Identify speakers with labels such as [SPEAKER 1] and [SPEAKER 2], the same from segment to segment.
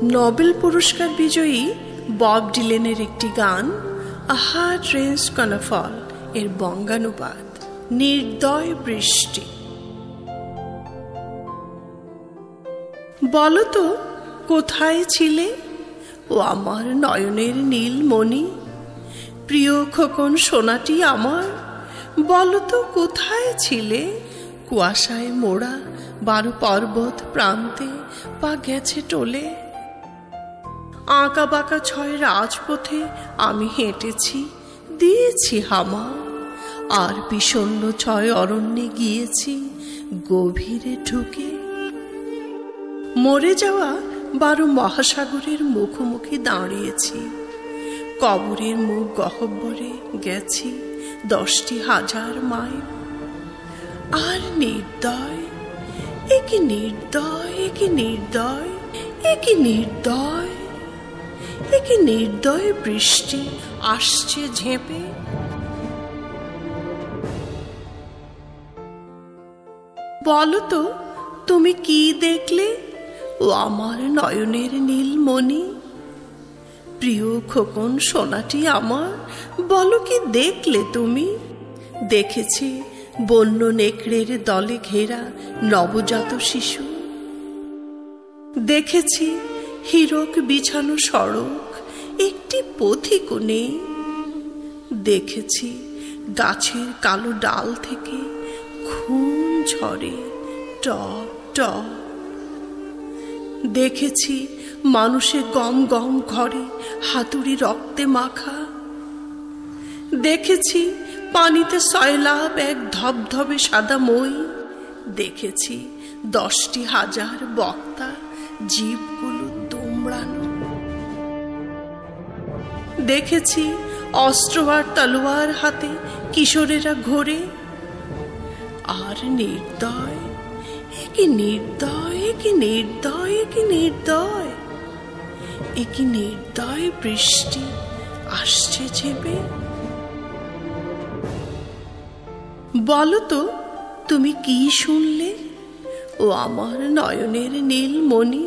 [SPEAKER 1] Nobel পুরস্কার বিজয়ী Bob ডিলেনের একটি গান আ হার্ট রেন্স কনা ফল এর বঙ্গানুবাদ নির্দয় বৃষ্টি। বলো তো কোথায় ছিলে ও আমার নয়নের নীলমণি, প্রিয় খোকন সোনাটি আমার, বলো তো কোথায় ছিলে? কুয়াশায় মোড়া 12 পর্বত প্রান্তে পা গেছে টলে, আঁকা বাঁকা 6 রাজপথে আমি হেঁটেছি, দিয়েছি হামা, আর বিষণ্ণ 6 অরণ্যে গিয়েছি গভীরে ঢুকে। মরে যাওয়া 12 মহাসাগরের মুখোমুখি দাঁড়িয়েছি, কবরের মুখ গহ্বরে গেছি 10,000 মাইল। আর নির্দয়, একি নির্দয়, একি নির্দয়, একি নির্দয়, একি নির্দয় বৃষ্টি আসছে ঝেঁপে। বলো তো তুমি কি দেখলে ও আমার নয়নের নীলমণি, প্রিয় খোকন সোনাটি আমার, বলো কি দেখলে তুমি? দেখেছি বন্য নেকড়ের দলে ঘেরা নবজাত শিশু, দেখেছি হীরক বিছানো সড়ক, একটি পথিকও নেই, দেখেছি গাছের কালো ডাল থেকে খুন ঝরে টপ টপ, দেখেছি মানুষের গম গম ঘরে হাতুড়ি রক্তে মাখা, দেখেছি পানিতে সয়লাব এক ধবধবে সাদা মই, দেখেছি 10,000 বক্তা জীবগুলো দুমড়ানো, দেখেছি অস্ত্র আর তলোয়ার হাতে কিশোরেরা ঘোরে। আর নির্দয়, একি নির্দয়, একি নির্দয়, একি নির্দয়, একি নির্দয় বৃষ্টি আসছে ঝেঁপে। বলো তো তুমি কি শুনলে ও আমার নয়নের নীলমণি,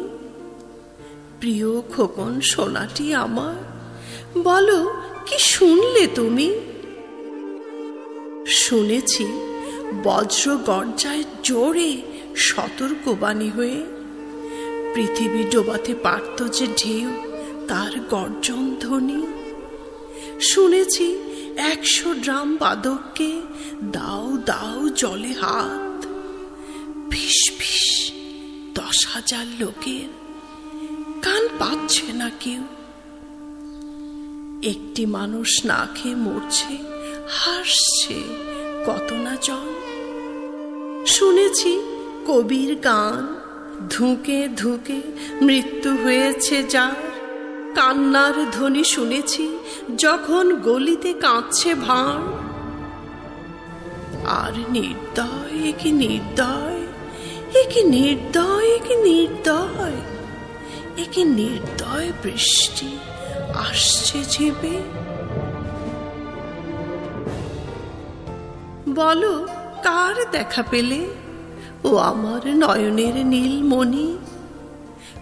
[SPEAKER 1] প্রিয় খোকন সোনাটি আমার, বলো কি শুনলে তুমি? শুনেছি বজ্র গর্জায় জোরে সতর্কবাণী হয়ে, পৃথিবী ডোবাতে পারত যে ঢেউ তার গর্জন ধ্বনি। শুনেছি 100 ড্রাম বাদককে দাও দাও জলে হাত, ফিস ফিস 10,000 লোকের কান পাচ্ছে না কেউ, একটি মানুষ না খেয়ে মরছে, হাসছে কত না জন। শুনেছি কবির গান, ধুঁকে ধুঁকে মৃত্যু হয়েছে যার, কান্নার ধ্বনি শুনেছি যখন গলিতে কাঁদছে ভাঁড়। আর নির্দয়, একি নির্দয়, একি নির্দয়, একি নির্দয়, একি নির্দয় বৃষ্টি আসছে ঝেঁপে। বলো কার দেখা পেলে ও আমার নয়নের নীলমণি,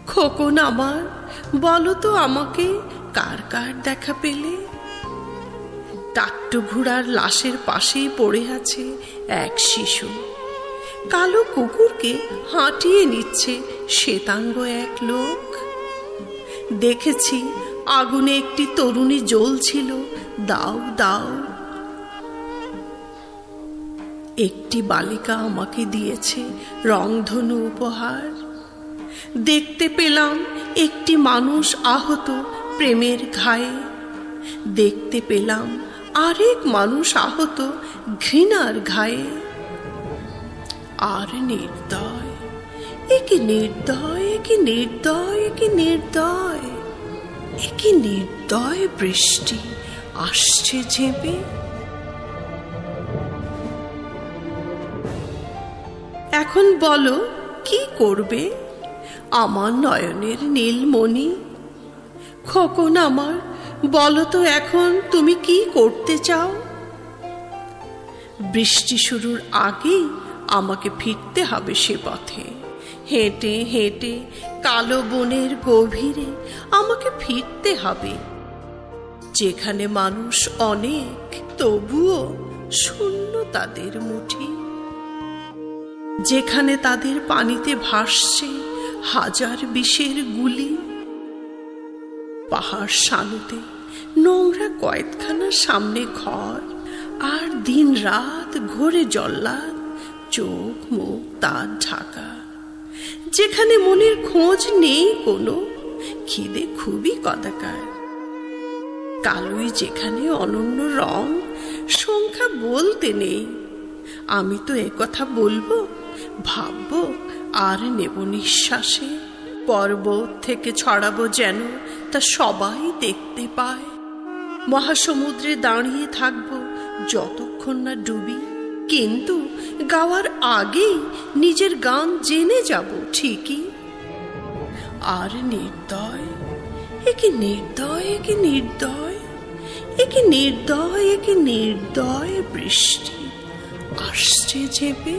[SPEAKER 1] খোকন আমার, বলো তো আমাকে কার কার দেখা পেলে? টাট্টু ঘোড়ার লাশের পাশেই পড়ে আছে এক শিশু, কালো কুকুরকে হাঁটিয়ে নিচ্ছে শ্বেতাঙ্গ এক লোক, দেখেছি আগুনে একটি তরুণী জ্বলছিল দাও দাও। একটি বালিকা আমাকে দিয়েছে রংধনু উপহার, দেখতে পেলাম একটি মানুষ আহত প্রেমের ঘায়ে, দেখতে পেলাম আরেক মানুষ আহত ঘৃণার ঘায়ে। আর নির্দয়, একি নির্দয়, একি নির্দয়, একি নির্দয়, একি নির্দয় বৃষ্টি আসছে ঝেঁপে। এখন বলো কি করবে আমার নয়নের নীলমণি, খোকন আমার, বলো তো এখন তুমি কি করতে চাও? বৃষ্টি শুরুর আগেই আমাকে ফিরতে হবে সে পথে, হেঁটে হেঁটে কালো বনের গভীরে আমাকে ফিরতে হবে, যেখানে মানুষ অনেক তবুও শূন্য তাদের মুঠি, যেখানে তাদের পানিতে ভাসছে হাজার বিষের গুলি। পাহাড় শানুতে নোংরা কয়েকখানার সামনে ঘর, আর দিন রাত ঘোরে জল্লাদ, চোখ মুখ তার ঢাকা, যেখানে মনের খোঁজ নেই কোনো, খিদে খুবই কদাকার। কালোই যেখানে অনন্য রং, সংখ্যা বলতে নেই। আমি তো একথা বলবো, ভাববো আর নেব নিঃশ্বাসে, পর্বত থেকে ছড়াবো যেন তা সবাই দেখতে পায়। মহাসমুদ্রে দাঁড়িয়ে থাকবো যতক্ষণ না ডুবি, কিন্তু গাওয়ার আগেই নিজের গান জেনে যাব ঠিকই। আর নির্দয়, একে নির্দয়, একে নির্দয়, একে নির্দয়, একে নির্দয় বৃষ্টি আসছে ঝেপে।